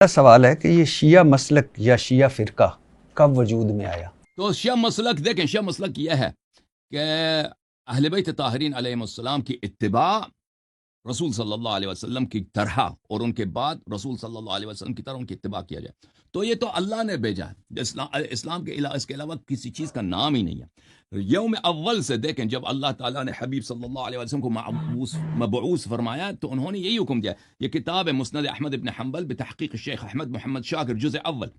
سوال ہے کہ یہ شیعہ مسلک یا شیعہ فرقہ کب وجود میں آیا؟ تو شیعہ مسلک دیکھیں، شیعہ مسلک یہ ہے کہ اہل بیت طاہرین علیہ السلام کی اتباع رسول صلی اللہ علیہ وسلم کی طرح اور ان کے بعد رسول صلی اللہ علیہ وسلم کی طرح ان کی اتباع کیا جائے. تو یہ تو اللہ نے بھیجا ہے. اسلام کے اس کے علاوہ کسی چیز کا نام ہی نہیں ہے. یوم اول سے دیکھیں، جب اللہ تعالیٰ نے حبیب صلی اللہ علیہ وسلم کو مبعوث فرمایا تو انہوں نے یہی حکم دیا. یہ کتاب ہے مسند احمد ابن حنبل بتحقیق الشیخ احمد محمد شاکر، جزء اول.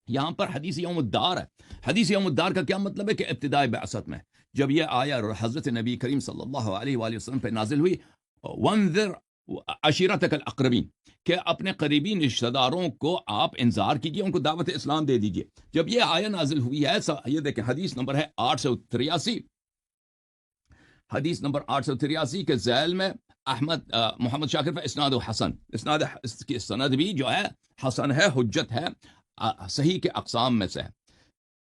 یہاں پر حدیث یوم الدار ہے. حدیث یوم الدار کا کیا مطلب ہے؟ کہ ابتدائی بعثت میں جب یہ آیا حضرت نبی کریم صلی اللہ علیہ وآلہ وسلم پہ نازل ہوئی، وانذر عشیرتک الاقربین، کہ اپنے قریبی رشتہ داروں کو آپ انذار کیجیے، ان کو دعوت اسلام دے دیجیے. جب یہ آیہ نازل ہوئی ہے، یہ دیکھیں حدیث نمبر ہے 883، حدیث نمبر 883 کے ذیل میں احمد محمد شاکر پہ اسناد حسن، اسناد اس کی سند بھی جو ہے حسن ہے، حجت ہے، صحیح کے اقسام میں سے ہے.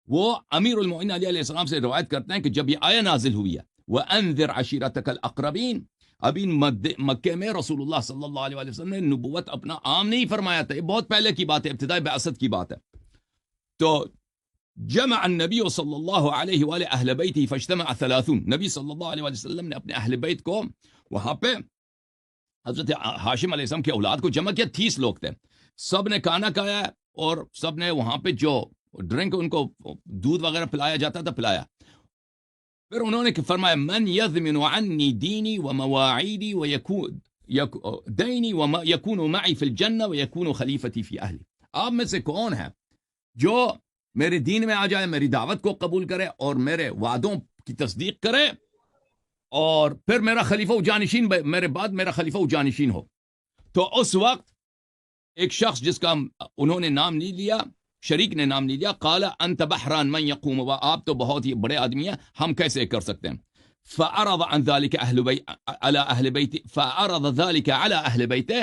وہ امیر المؤمنین علیہ السلام سے روایت کرتے ہیں کہ جب یہ آیہ نازل ہوئی ہے وَأَنذِرْ عَشِيرَتَكَ الْأَقْرَبِينَ، ابھی مکے میں رسول اللہ صلی اللہ علیہ وسلم نے نبوت اپنا عام نہیں فرمایا تھا. یہ بہت پہلے کی بات ہے، ابتدائی بعثت کی بات ہے. تو جمع النبی صلی اللہ علیہ وآلہ اہل بیتہ فاجتمع 30، نبی صلی اللہ علیہ وسلم نے اپنے اہل بیت کو وہاں پہ حضرت ہاشم علیہ السلام کی اولاد کو جمع کیا. 30 لوگ تھے، سب نے کھانا کھایا اور سب نے وہاں پہ جو ڈرنک ان کو دودھ وغیرہ پلایا جاتا تھا پلایا. پھر انہوں نے فرمایا من یضمن عنی دینی و مواعیدی و دینی و یکون معی فی الجنہ و یکون خلیفتی فی اہلی. آپ میں سے کون ہے جو میرے دین میں آ جائے، میری دعوت کو قبول کرے اور میرے وعدوں کی تصدیق کرے اور پھر میرا خلیفہ و جانشین، میرے بعد میرا خلیفہ و جانشین ہو. تو اس وقت ایک شخص جس کا انہوں نے نام نہیں لیا، شریک نے نام نہیں لیا، قال انت بحران من یقوم، و آپ تو بہت ہی بڑے آدمی ہیں، ہم کیسے کر سکتے ہیں. فعرض عن ذلك اہل بیت فعرض ذلك على اہل بیتہ،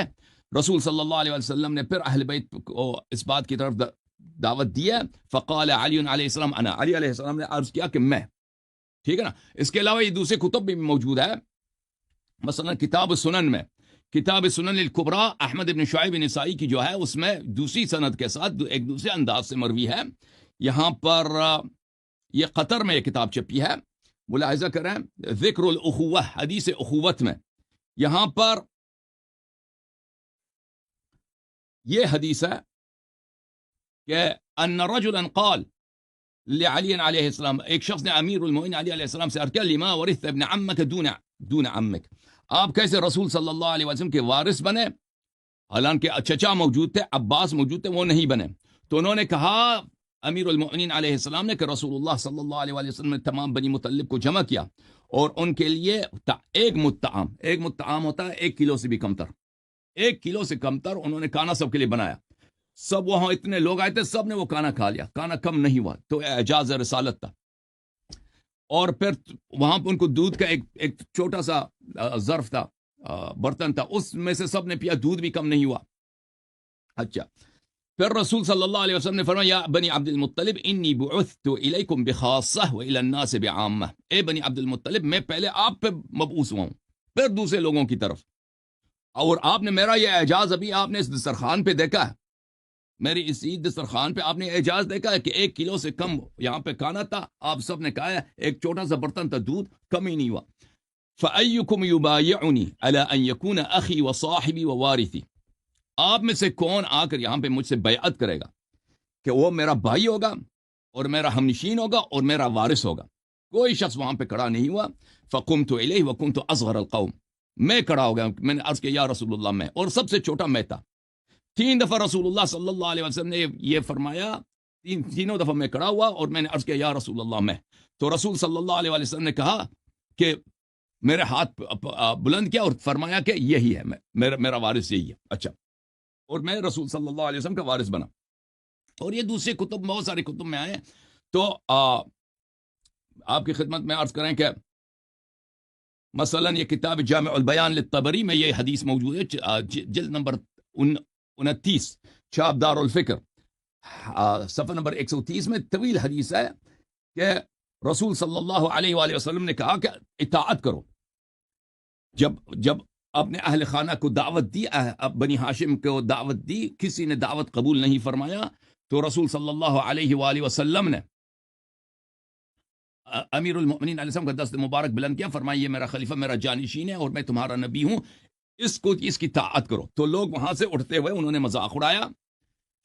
رسول صلی اللہ علیہ وسلم نے پھر اہل بیت کو اس بات کی طرف دعوت دی ہے. فقال علی علیہ السلام انا، علی علیہ السلام نے عرض کیا کہ میں. ٹھیک ہے نا. اس کے علاوہ یہ دوسرے کتب بھی موجود ہے، مثلا کتاب سنن میں، کتاب سنن الکبریٰ احمد ابن شعیب نسائی کی جو ہے، اس میں دوسری سند کے ساتھ ایک دوسرے انداز سے مروی ہے. یہاں پر یہ قطر میں یہ کتاب چھپی ہے، ملاحظہ کریں، ذکر الاخوہ، حدیث اخوت میں یہاں پر یہ حدیث ہے کہ ان رجلا قال لعلی علیہ السلام، ایک شخص نے امیر المؤمنین علی علیہ السلام سے عرض کیا لما ورثت ابن عمک دون عمک، آپ کیسے رسول صلی اللہ علیہ وسلم کے وارث بنے حالانکہ چچا موجود تھے، عباس موجود تھے، وہ نہیں بنے. تو انہوں نے کہا امیر المؤمنین علیہ السلام نے کہ رسول اللہ صلی اللہ علیہ وسلم نے تمام بنی مطلب کو جمع کیا اور ان کے لیے ایک متعام ہوتا ہے 1 کلو سے بھی کم تر، 1 کلو سے کم تر انہوں نے کھانا سب کے لیے بنایا. سب وہاں اتنے لوگ آئے تھے، سب نے وہ کھانا کھا لیا، کھانا کم نہیں ہوا. تو اعجاز رسالت تھا. اور پھر وہاں پہ ان کو دودھ کا ایک چھوٹا سا ظرف تھا، برتن تھا، اس میں سے سب نے پیا، دودھ بھی کم نہیں ہوا. اچھا، پھر رسول صلی اللہ علیہ وسلم نے فرمایا یا بنی عبد المطلب انی بعثت الیکم بخاصہ والی الناس بعامہ، اے بنی عبد المطلب میں پہلے آپ پہ مبعوث ہوا ہوں پھر دوسرے لوگوں کی طرف. اور آپ نے میرا یہ اعجاز ابھی آپ نے اس دسترخوان پہ دیکھا ہے، میری اس عید دسترخوان پہ آپ نے اعجاز دیکھا ہے کہ 1 کلو سے کم یہاں پہ کھانا تھا، آپ سب نے کہا ہے، ایک چھوٹا سا برتن تھا، دودھ کم ہی نہیں ہوا. فَأَيُّكُمْ يُبَايِعُنِي عَلَىٰ أَن يَكُونَ أَخِي وَصَاحِبِي وَوَارِثِي، آپ میں سے کون آ کر یہاں پہ مجھ سے بیعت کرے گا کہ وہ میرا بھائی ہوگا اور میرا ہمنشین ہوگا اور میرا وارث ہوگا. کوئی شخص وہاں پہ کھڑا نہیں ہوا. فَقُمْتُ إِلَيْهِ وَكُنْتُ أَصْغَرَ الْقَوْمِ، میں کھڑا ہو گیا، میں نے عرض کیا یا رسول اللہ میں، اور سب سے چھوٹا میں تھا. 3 دفعہ رسول اللہ صلی اللہ علیہ وسلم نے یہ فرمایا، تینوں دفعہ میں کھڑا ہوا اور میں نے عرض کیا یا رسول اللہ میں. تو رسول صلی اللہ علیہ وسلم نے کہا کہ میرے ہاتھ بلند کیا اور فرمایا کہ یہی ہے، میرا وارث یہی ہے. اچھا، اور میں رسول صلی اللہ علیہ وسلم کا وارث بنا. اور یہ دوسرے کتب، بہت سارے کتب میں آئے. تو آپ کی خدمت میں عرض کریں کہ مثلا یہ کتاب جامع البیان للطبری میں یہ حدیث موجود ہے، جلد نمبر 29، چھاپ دار الفکر، صفحہ نمبر 130 میں طویل حدیث ہے کہ رسول صلی اللہ علیہ وآلہ وسلم نے کہا کہ اطاعت کرو. جب اپنے اہل خانہ کو دعوت دی، بنی ہاشم کو دعوت دی، کسی نے دعوت قبول نہیں فرمایا، تو رسول صلی اللہ علیہ وآلہ وسلم نے امیر المؤمنین علیہ السلام کا دست مبارک بلند کیا، فرمایا یہ میرا خلیفہ، میرا جانشین ہے اور میں تمہارا نبی ہوں، اس کی طاعت کرو. تو لوگ وہاں سے اٹھتے ہوئے انہوں نے مذاق اڑایا.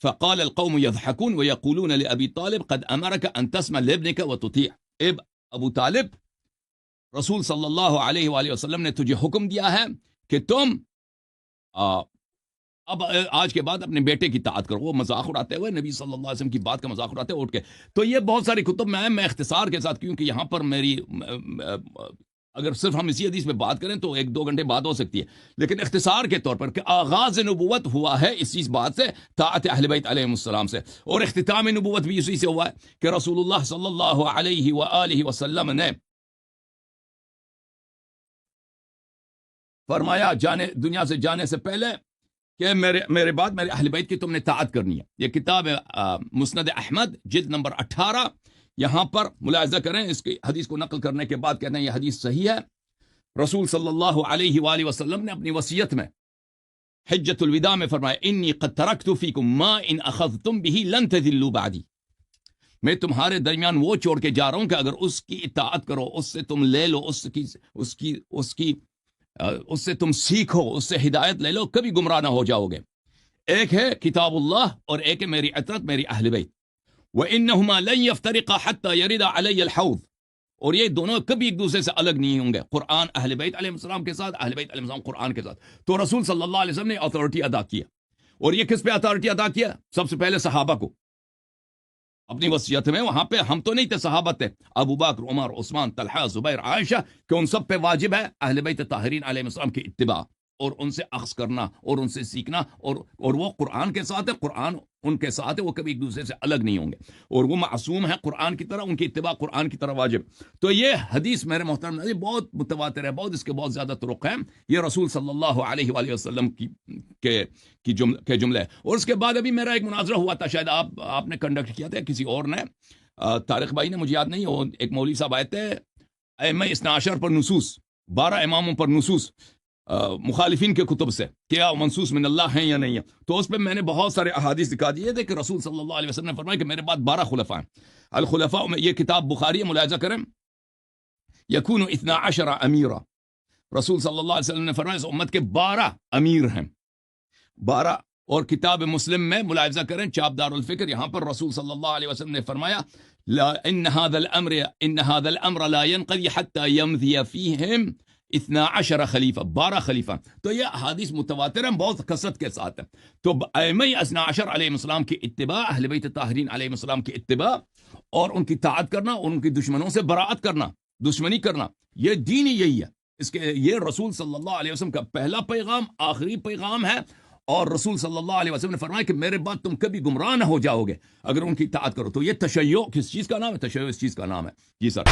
فقال القوم يضحكون ويقولون لأبي طالب قد أمرك أن تسمع لابنك وتطيع. ابو طالب، رسول صلی اللہ علیہ وآلہ وسلم نے تجھے حکم دیا ہے کہ تم اب آج کے بعد اپنے بیٹے کی طاعت کرو. وہ مذاق اڑاتے ہوئے نبی صلی اللہ علیہ وسلم کی بات کا مذاق اڑاتے ہوئے اٹھ کے. تو یہ بہت ساری کتب میں اختصار کے ساتھ، کیونکہ یہاں پر میری اگر صرف ہم اسی حدیث پہ بات کریں تو 1-2 گھنٹے بات ہو سکتی ہے، لیکن اختصار کے طور پر کہ آغاز نبوت ہوا ہے اس چیز بات سے، طاعت اہل بیت علیہ السلام سے، اور اختتام نبوت بھی اسی سے ہوا ہے کہ رسول اللہ صلی اللہ علیہ وآلہ وسلم نے فرمایا دنیا سے جانے سے پہلے کہ میرے بعد میرے اہل بیت کی تم نے طاعت کرنی ہے. یہ کتاب مسند احمد جلد نمبر 18، یہاں پر ملاحظہ کریں، اس کی حدیث کو نقل کرنے کے بعد کہتے ہیں یہ حدیث صحیح ہے. رسول صلی اللہ علیہ وآلہ وسلم نے اپنی وصیت میں حجۃ الوداع میں فرمایا انی قد ترکت فیکم ما ان اخذتم به لن تذلوا بعدی. میں تمہارے درمیان وہ چھوڑ کے جا رہا ہوں کہ اگر اس کی اطاعت کرو، اس سے تم لے لو، اس سے تم سیکھو، اس سے ہدایت لے لو، کبھی گمراہ نہ ہو جاؤ گے. ایک ہے کتاب اللہ اور ایک ہے میری عطرت، میری اہل بیت. وَإِنَّهُمَا لَن يَفْتَرِقَا حَتَّى يَرِدَ عَلَيَّ الْحَوْض. اور یہ دونوں کبھی ایک دوسرے سے الگ نہیں ہوں گے، قرآن اہل بیت علیہ السلام کے ساتھ، اہل بیت علیہ السلام قرآن کے ساتھ. تو رسول صلی اللہ علیہ وسلم نے اتھارٹی ادا کیا. اور یہ کس پہ اتھارٹی ادا کیا؟ سب سے پہلے صحابہ کو. اپنی وصیت میں وہاں پہ ہم تو نہیں تھے، صحابہ تھے، ابو بکر، عمر، عثمان، طلحہ، زبیر، عائشہ، کہ ان سب پہ واجب ہے اہل بیت طاہرین علیہ السلام کی اتباع اور ان سے اخذ کرنا اور ان سے سیکھنا، اور وہ قرآن کے ساتھ ہے، قرآن ان کے ساتھ ہے، وہ کبھی ایک دوسرے سے الگ نہیں ہوں گے، اور وہ معصوم ہے قرآن کی طرح، ان کی اتباع قرآن کی طرح واجب. تو یہ حدیث میرے محترم ناظرین بہت متواتر ہے، بہت اس کے بہت زیادہ طرق ہیں. یہ رسول صلی اللہ علیہ وآلہ وسلم کے جملے. اور اس کے بعد ابھی میرا ایک مناظرہ ہوا تھا، شاید آپ نے کنڈکٹ کیا تھا، کسی اور نے، طارق بھائی نے، مجھے یاد نہیں، وہ ایک مولوی صاحب آئے تھے، ائمہ اثنا عشر پر نصوص، 12 اماموں پر نصوص مخالفین کے کتب سے، کیا منصوص من اللہ ہیں یا نہیں ہے. تو اس پہ میں نے بہت سارے احادیث دکھا دیے تھے کہ رسول صلی اللہ علیہ وسلم نے فرمایا کہ میرے بعد 12 خلفاء ہیں. الخلفاء میں یہ کتاب بخاری ہے، ملاحظہ کریں، یکون 12 امیرا. رسول صلی اللہ علیہ وسلم نے فرمایا اس امت کے 12 امیر ہیں، 12. اور کتاب مسلم میں ملاحظہ کریں، چاپ دار الفکر، یہاں پر رسول صلی اللہ علیہ وسلم نے فرمایا ان هذا الامر لا ينقضي حتى يمضي فيهم 12 خلیفہ، 12 خلیفہ. تو یہ احادیث متواتر ہیں، بہت کثرت کے ساتھ ہیں. تو ائمہ اثنا عشر علیہ السلام کی اتباع، اہل بیت طاہرین علیہ السلام کی اتباع اور ان کی طاعت کرنا اور ان کی دشمنوں سے براءت کرنا، دشمنی کرنا، یہ دین ہی یہی ہے. یہ رسول صلی اللہ علیہ وسلم کا پہلا پیغام، آخری پیغام ہے. اور رسول صلی اللہ علیہ وسلم نے فرمایا کہ میرے بعد تم کبھی گمراہ نہ ہو جاؤ گے اگر ان کی اطاعت کرو. تو یہ تشیع کس چیز کا نام ہے؟ تشیع اس چیز کا نام ہے. جی سر.